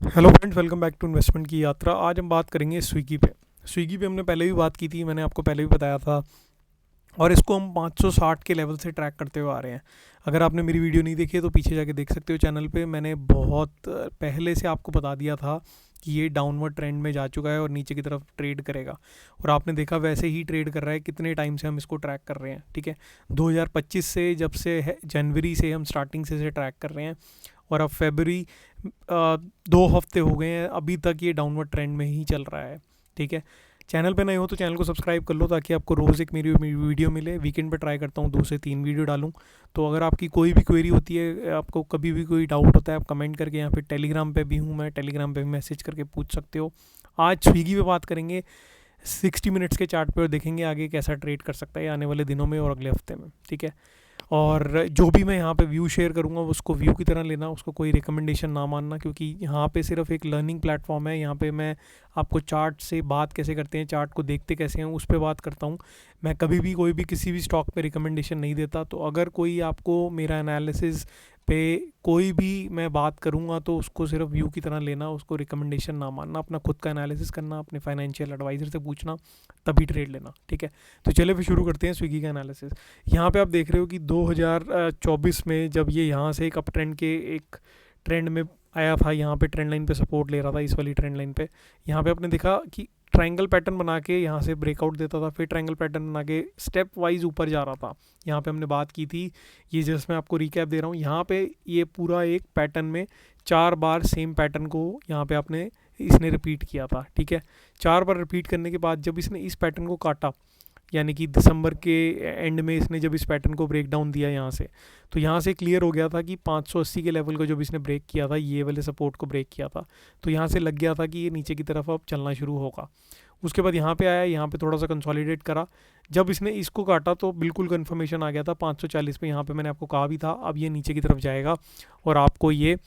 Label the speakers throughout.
Speaker 1: Hello friends, welcome back to investment की यात्रा। आज हम बात करेंगे स्विगी पे हमने पहले भी बात की थी, मैंने आपको पहले भी बताया था। और इसको हम 560 के लेवल से ट्रैक करते हुए आ रहे हैं। अगर आपने मेरी वीडियो नहीं देखी है तो पीछे जाके देख सकते हो चैनल पे। मैंने बहुत पहले से आपको बता दिया था कि ये डाउनवर्ड ट्रेंड में जा चुका है और नीचे की तरफ ट्रेड करेगा। और आपने देखा वैसे ही ट्रेड कर रहा है। कितने टाइम से हम इसको ट्रैक कर रहे हैं, ठीक है। 2025 से, जब से है जनवरी से हम स्टार्टिंग से ट्रैक कर रहे हैं। और अब फेबररी 2 हफ्ते हो गए हैं, अभी तक ये डाउनवर्ड ट्रेंड में ही चल रहा है, ठीक है। चैनल पे नए हो तो चैनल को सब्सक्राइब कर लो ताकि आपको रोज़ एक मेरी वीडियो मिले। वीकेंड पे ट्राई करता हूँ 2 से 3 वीडियो डालूँ। तो अगर आपकी कोई भी क्वेरी होती है, आपको कभी भी कोई डाउट होता है, आप कमेंट करके, या फिर टेलीग्राम पे भी हूँ मैं, टेलीग्राम पे भी मैसेज करके पूछ सकते हो। आज स्विगी पे बात करेंगे 60 मिनट्स के चार्ट पे, और देखेंगे आगे कैसा ट्रेड कर सकता है आने वाले दिनों में और अगले हफ्ते में, ठीक है। और जो भी मैं यहाँ पे व्यू शेयर करूँगा उसको व्यू की तरह लेना, उसको कोई रिकमेंडेशन ना मानना, क्योंकि यहाँ पे सिर्फ एक लर्निंग प्लेटफॉर्म है। यहाँ पे मैं आपको चार्ट से बात कैसे करते हैं, चार्ट को देखते कैसे हैं, उस पर बात करता हूँ। मैं कभी भी कोई भी किसी भी स्टॉक पे रिकमेंडेशन नहीं देता। तो अगर कोई आपको मेरा एनालिसिस पे कोई भी मैं बात करूँगा तो उसको सिर्फ व्यू की तरह लेना, उसको रिकमेंडेशन ना मानना, अपना खुद का एनालिसिस करना, अपने फाइनेंशियल एडवाइज़र से पूछना, तभी ट्रेड लेना, ठीक है। तो चलिए फिर शुरू करते हैं स्विगी का एनालिसिस। यहाँ पे आप देख रहे हो कि 2024 में जब ये यहाँ से एक अप ट्रेंड के एक ट्रेंड में आया था, यहाँ पे ट्रेंड लाइन पे सपोर्ट ले रहा था, इस वाली ट्रेंड लाइन पे। यहाँ पे आपने देखा कि ट्रायंगल पैटर्न बना के यहाँ से ब्रेकआउट देता था, फिर ट्रायंगल पैटर्न बना के स्टेप वाइज ऊपर जा रहा था। यहाँ पे हमने बात की थी, ये जस्ट मैं आपको रिकैप दे रहा हूँ। यहाँ पे ये पूरा एक पैटर्न में 4 बार सेम पैटर्न को यहाँ पे आपने इसने रिपीट किया था, ठीक है। 4 बार रिपीट करने के बाद जब इसने इस पैटर्न को काटा, यानी कि दिसंबर के एंड में इसने जब इस पैटर्न को ब्रेक डाउन दिया यहाँ से, तो यहाँ से क्लियर हो गया था कि 580 के लेवल को जब इसने ब्रेक किया था, ये वाले सपोर्ट को ब्रेक किया था, तो यहाँ से लग गया था कि ये नीचे की तरफ अब चलना शुरू होगा। उसके बाद यहाँ पे आया, यहाँ पे थोड़ा सा कंसोलिडेट करा। जब इसने इसको काटा तो बिल्कुल कंफर्मेशन आ गया था 540 पे। यहाँ पे मैंने आपको कहा भी था अब ये नीचे की तरफ जाएगा और आपको ये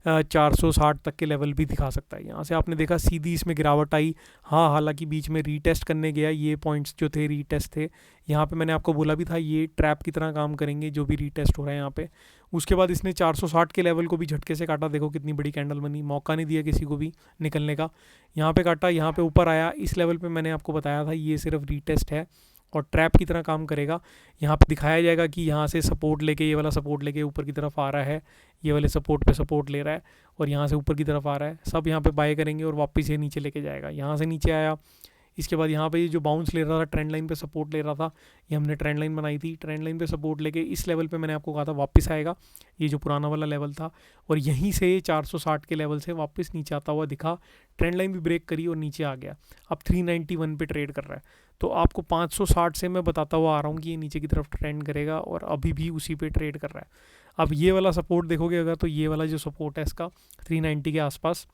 Speaker 1: 460 तक के लेवल भी दिखा सकता है। यहाँ से आपने देखा सीधी इसमें गिरावट आई। हाँ, हालांकि बीच में रीटेस्ट करने गया, ये पॉइंट्स जो थे रीटेस्ट थे। यहाँ पे मैंने आपको बोला भी था ये ट्रैप की तरह काम करेंगे जो भी रीटेस्ट हो रहा है यहाँ पे। उसके बाद इसने 460 के लेवल को भी झटके से काटा। देखो कितनी बड़ी कैंडल बनी, मौका नहीं दिया किसी को भी निकलने का। यहाँ पे काटा, यहाँ पे ऊपर आया। इस लेवल पे मैंने आपको बताया था ये सिर्फ रीटेस्ट है और ट्रैप की तरह काम करेगा। यहाँ पे दिखाया जाएगा कि यहाँ से सपोर्ट लेके, ये वाला सपोर्ट लेके ऊपर की तरफ आ रहा है, ये वाले सपोर्ट पे सपोर्ट ले रहा है और यहाँ से ऊपर की तरफ आ रहा है। सब यहाँ पे बाय करेंगे और वापस ये नीचे लेके जाएगा। यहाँ से नीचे आया, इसके बाद यहाँ पे ये जो बाउंस ले रहा था, ट्रेंड लाइन पे सपोर्ट ले रहा था, ये हमने ट्रेंड लाइन बनाई थी। ट्रेंड लाइन पे सपोर्ट लेके इस लेवल पे मैंने आपको कहा था वापस आएगा, ये जो पुराना वाला लेवल था। और यहीं से 460 के लेवल से वापस नीचे आता हुआ दिखा। ट्रेंड लाइन भी ब्रेक करी और नीचे आ गया। अब 391 पे ट्रेड कर रहा है। तो आपको 560 से मैं बताता हुआ आ रहा हूँ कि ये नीचे की तरफ ट्रेंड करेगा और अभी भी उसी पे ट्रेड कर रहा है। अब ये वाला सपोर्ट देखोगे अगर, तो ये वाला जो सपोर्ट है इसका 390 के आसपास,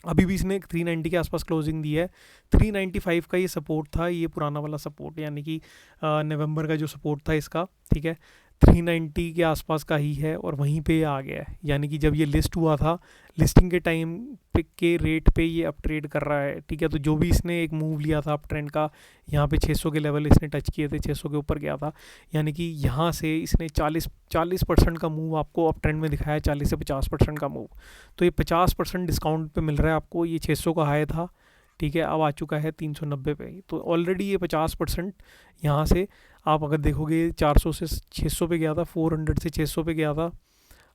Speaker 1: अभी भी इसने 390 के आसपास क्लोजिंग दी है। 395 का ये सपोर्ट था, ये पुराना वाला सपोर्ट, यानी कि नवंबर का जो सपोर्ट था इसका, ठीक है। 390 के आसपास का ही है और वहीं पे आ गया है। यानी कि जब ये लिस्ट हुआ था, लिस्टिंग के टाइम पे के रेट पे ये अप ट्रेड कर रहा है, ठीक है। तो जो भी इसने एक मूव लिया था अप ट्रेंड का, यहाँ पे 600 के लेवल इसने टच किए थे, 600 के ऊपर गया था। यानी कि यहाँ से इसने 40% का मूव आपको अप ट्रेंड में दिखाया, 40 से 50% का मूव। तो ये 50% डिस्काउंट पे मिल रहा है आपको। ये 600 का हाई था, ठीक है, अब आ चुका है 390 पे। तो ऑलरेडी ये 50% यहाँ से, आप अगर देखोगे 400 से 600 पे गया था, 400 से 600 पे गया था,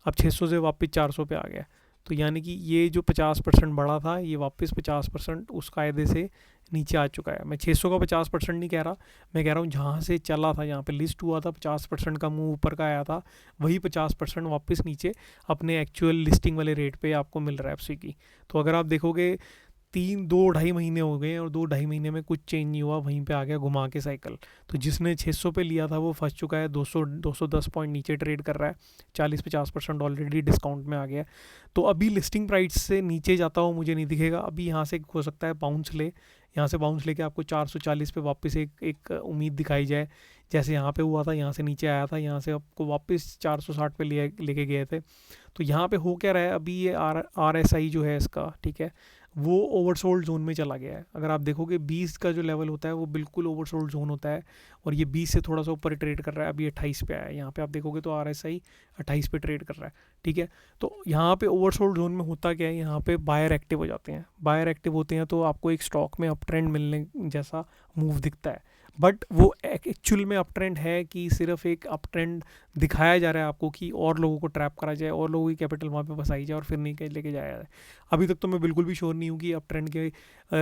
Speaker 1: अब 600 से वापस 400 पे आ गया। तो यानी कि ये जो 50% बढ़ा था, ये वापस 50% उस कायदे से नीचे आ चुका है। मैं 600 का 50% नहीं कह रहा, मैं कह रहा हूँ जहाँ से चला था, यहाँ पे लिस्ट हुआ था, 50% का मूव ऊपर का आया था, वही 50% वापस नीचे अपने एक्चुअल लिस्टिंग वाले रेट पे आपको मिल रहा है स्विगी। तो अगर आप देखोगे 2 ढाई महीने हो गए और 2 ढाई महीने में कुछ चेंज नहीं हुआ, वहीं पे आ गया घुमा के साइकिल। तो जिसने 600 पे लिया था वो फंस चुका है, 210 पॉइंट नीचे ट्रेड कर रहा है, 40-50% ऑलरेडी डिस्काउंट में आ गया। तो अभी लिस्टिंग प्राइस से नीचे जाता हुआ मुझे नहीं दिखेगा। अभी यहाँ से हो सकता है बाउंस ले, यहाँ से बाउंस लेके आपको 440 पे वापस एक एक उम्मीद दिखाई जाए, जैसे यहाँ पे हुआ था। यहाँ से नीचे आया था, यहाँ से आपको वापस 460 पे लेके गए थे। तो यहाँ पे हो क्या रहा है अभी, ये आर एस आई जो है इसका, ठीक है, वो ओवरसोल्ड जोन में चला गया है। अगर आप देखोगे 20 का जो लेवल होता है वो बिल्कुल ओवरसोल्ड जोन होता है, और ये 20 से थोड़ा सा ऊपर ट्रेड कर रहा है, अभी 28 पे आया है। यहाँ पे आप देखोगे तो RSI 28 पे ट्रेड कर रहा है, ठीक है। तो यहाँ पे ओवरसोल्ड जोन में होता क्या है, यहाँ पे बायर एक्टिव हो जाते हैं। बायर एक्टिव होते हैं तो आपको एक स्टॉक में अप ट्रेंड मिलने जैसा मूव दिखता है, बट वो एक्चुअल में अप ट्रेंड है कि सिर्फ एक अप ट्रेंड दिखाया जा रहा है आपको कि और लोगों को ट्रैप करा जाए, और लोगों की कैपिटल वहाँ पे फंसाई जाए और फिर नहीं लेके जाया जाए। अभी तक तो मैं बिल्कुल भी श्योर नहीं हूँ कि अप ट्रेंड के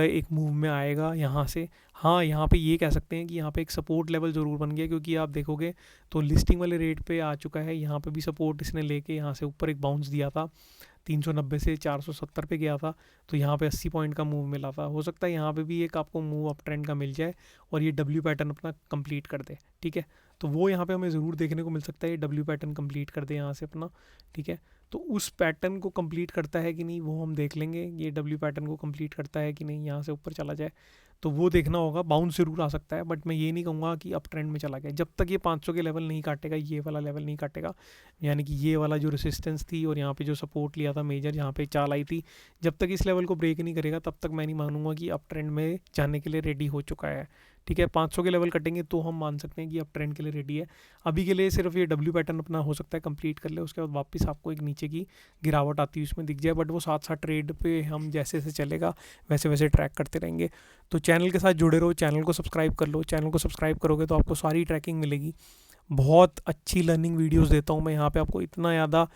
Speaker 1: एक मूव में आएगा यहाँ से। हाँ, यहाँ पे ये कह सकते हैं कि यहाँ पे एक सपोर्ट लेवल ज़रूर बन गया, क्योंकि आप देखोगे तो लिस्टिंग वाले रेट पे आ चुका है। यहाँ पे भी सपोर्ट इसने लेके यहाँ से ऊपर एक बाउंस दिया था, 390 से 470 पे गया था, तो यहाँ पे 80 पॉइंट का मूव मिला था। हो सकता है यहाँ पे भी एक आपको मूव अप ट्रेंड का मिल जाए और ये डब्ल्यू पैटर्न अपना कंप्लीट कर दे, ठीक है। तो वो यहाँ पे हमें ज़रूर देखने को मिल सकता है, ये डब्ल्यू पैटर्न कंप्लीट कर दे यहाँ से अपना, ठीक है। तो उस पैटर्न को कंप्लीट करता है कि नहीं वो हम देख लेंगे, ये डब्ल्यू पैटर्न को कंप्लीट करता है कि नहीं, यहाँ से ऊपर चला जाए तो वो देखना होगा। बाउंस जरूर आ सकता है, बट मैं ये नहीं कहूँगा कि अप ट्रेंड में चला गया। जब तक ये 500 के लेवल नहीं काटेगा, ये वाला लेवल नहीं काटेगा, यानी कि ये वाला जो रेसिस्टेंस थी और यहाँ पे जो सपोर्ट लिया था मेजर, यहाँ पे चाल आई थी, जब तक इस लेवल को ब्रेक नहीं करेगा तब तक मैं नहीं मानूंगा कि अप ट्रेंड में जाने के लिए रेडी हो चुका है, ठीक है। 500 के लेवल कटेंगे तो हम मान सकते हैं कि अप ट्रेंड के लिए रेडी है। अभी के लिए सिर्फ ये डब्ल्यू पैटर्न अपना हो सकता है कंप्लीट कर ले, उसके बाद वापस आपको एक नीचे की गिरावट आती है उसमें दिख जाए, बट वो साथ साथ ट्रेड पे हम जैसे जैसे चलेगा वैसे वैसे ट्रैक करते रहेंगे। तो चैनल के साथ जुड़े रहो, चैनल को सब्सक्राइब कर लो। चैनल को सब्सक्राइब करोगे तो आपको सारी ट्रैकिंग मिलेगी। बहुत अच्छी लर्निंग वीडियोस देता हूँ मैं यहाँ पे, आपको इतना ज़्यादा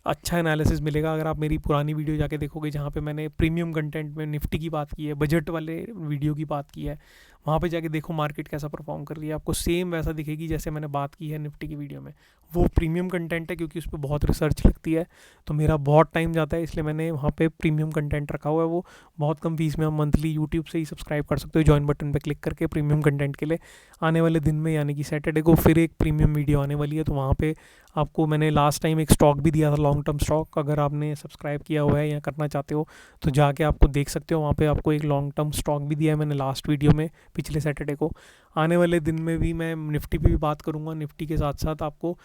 Speaker 1: अच्छा एनालिसिस मिलेगा। अगर आप मेरी पुरानी वीडियो जाके देखोगे जहाँ पे मैंने प्रीमियम कंटेंट में निफ्टी की बात की है, बजट वाले वीडियो की बात की है, वहाँ पे जाके देखो मार्केट कैसा परफॉर्म कर रही है, आपको सेम वैसा दिखेगी जैसे मैंने बात की है निफ्टी की वीडियो में। वो प्रीमियम कंटेंट है क्योंकि उस पर बहुत रिसर्च लगती है, तो मेरा बहुत टाइम जाता है, इसलिए मैंने वहाँ पे प्रीमियम कंटेंट रखा हुआ है। वो बहुत कम फीस में आप मंथली यूट्यूब से ही सब्सक्राइब कर सकते हो, जॉइन बटन पर क्लिक करके प्रीमियम कंटेंट के लिए। आने वाले दिन में यानी कि सैटरडे को फिर एक प्रीमियम वीडियो आने वाली है, तो वहाँ पे आपको मैंने लास्ट टाइम एक स्टॉक भी दिया था, लॉन्ग टर्म स्टॉक। अगर आपने सब्सक्राइब किया हुआ है या करना चाहते हो तो जाके आपको देख सकते हो, वहाँ पे आपको एक लॉन्ग टर्म स्टॉक भी दिया है मैंने लास्ट वीडियो में पिछले सैटरडे को। आने वाले दिन में भी मैं निफ्टी पे भी बात करूँगा, निफ्टी के साथ साथ आपको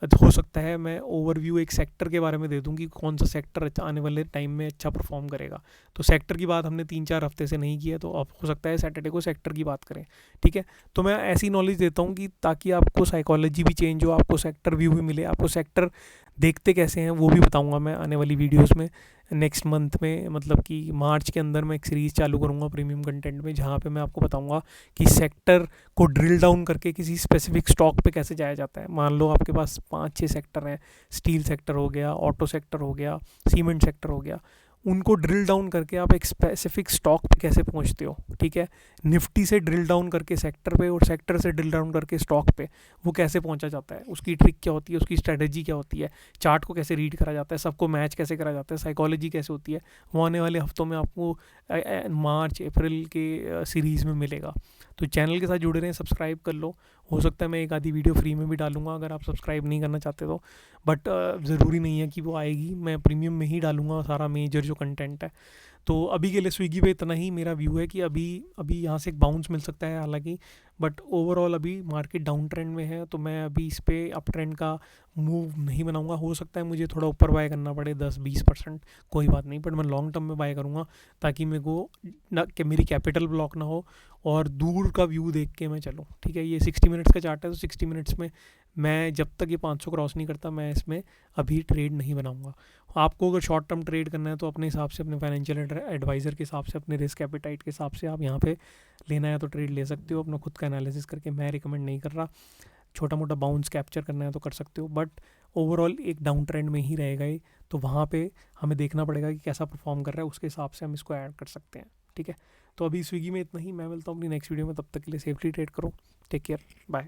Speaker 1: हो सकता है मैं ओवरव्यू एक सेक्टर के बारे में दे दूँ कि कौन सा सेक्टर आने वाले टाइम में अच्छा परफॉर्म करेगा। तो सेक्टर की बात हमने 3-4 हफ्ते से नहीं की है, तो अब हो सकता है सैटरडे को सेक्टर की बात करें, ठीक है। तो मैं ऐसी नॉलेज देता हूँ कि ताकि आपको साइकोलॉजी भी चेंज हो, आपको सेक्टर व्यू भी मिले, आपको सेक्टर देखते कैसे हैं वो भी बताऊँगा मैं आने वाली वीडियोज़ में। नेक्स्ट मंथ में, मतलब कि मार्च के अंदर मैं एक सीरीज़ चालू करूँगा प्रीमियम कंटेंट में, जहाँ पे मैं आपको बताऊँगा कि सेक्टर को ड्रिल डाउन करके किसी स्पेसिफिक स्टॉक पे कैसे जाया जाता है। मान लो आपके पास 5-6 सेक्टर हैं, स्टील सेक्टर हो गया, ऑटो सेक्टर हो गया, सीमेंट सेक्टर हो गया, उनको ड्रिल डाउन करके आप एक स्पेसिफिक स्टॉक पे कैसे पहुंचते हो, ठीक है। निफ्टी से ड्रिल डाउन करके सेक्टर पे और सेक्टर से ड्रिल डाउन करके स्टॉक पे वो कैसे पहुंचा जाता है, उसकी ट्रिक क्या होती है, उसकी स्ट्रेटजी क्या होती है, चार्ट को कैसे रीड करा जाता है, सबको मैच कैसे करा जाता है, साइकोलॉजी कैसे होती है, वो आने वाले हफ्तों में आपको मार्च अप्रैल के सीरीज़ में मिलेगा। तो चैनल के साथ जुड़े रहें, सब्सक्राइब कर लो। हो सकता है मैं एक आधी वीडियो फ्री में भी डालूंगा अगर आप सब्सक्राइब नहीं करना चाहते तो, बट ज़रूरी नहीं है कि वो आएगी, मैं प्रीमियम में ही डालूंगा सारा मेजर जो कंटेंट है। तो अभी के लिए स्विगी पे इतना ही मेरा व्यू है कि अभी अभी यहाँ से एक बाउंस मिल सकता है हालांकि, बट ओवरऑल अभी मार्केट डाउन ट्रेंड में है, तो मैं अभी इस पर अप ट्रेंड का मूव नहीं बनाऊंगा। हो सकता है मुझे थोड़ा ऊपर बाय करना पड़े 10-20%, कोई बात नहीं, बट मैं लॉन्ग टर्म में बाय करूँगा ताकि मेरे को ना कि मेरी कैपिटल ब्लॉक ना हो और दूर का व्यू देख के मैं चलूँ, ठीक है। ये 60 मिनट्स का चार्ट है, तो 60 मिनट्स में मैं जब तक ये 500 क्रॉस नहीं करता मैं इसमें अभी ट्रेड नहीं बनाऊंगा। आपको अगर शॉर्ट टर्म ट्रेड करना है तो अपने हिसाब से, अपने फाइनेंशियल एडवाइज़र के हिसाब से, अपने रिस्क एपेटाइट के हिसाब से आप यहाँ पे लेना है तो ट्रेड ले सकते हो अपना खुद का एनालिसिस करके। मैं रिकमेंड नहीं कर रहा, छोटा मोटा बाउंस कैप्चर करना है तो कर सकते हो, बट ओवरऑल एक डाउन ट्रेंड में ही रहेगा ये, तो वहाँ पे हमें देखना पड़ेगा कि कैसा परफॉर्म कर रहा है, उसके हिसाब से हम इसको ऐड कर सकते हैं, ठीक है। तो अभी स्विगी में इतना ही, मैं मिलता हूँ अपनी नेक्स्ट वीडियो में, तब तक के लिए सेफली ट्रेड करो, टेक केयर, बाय।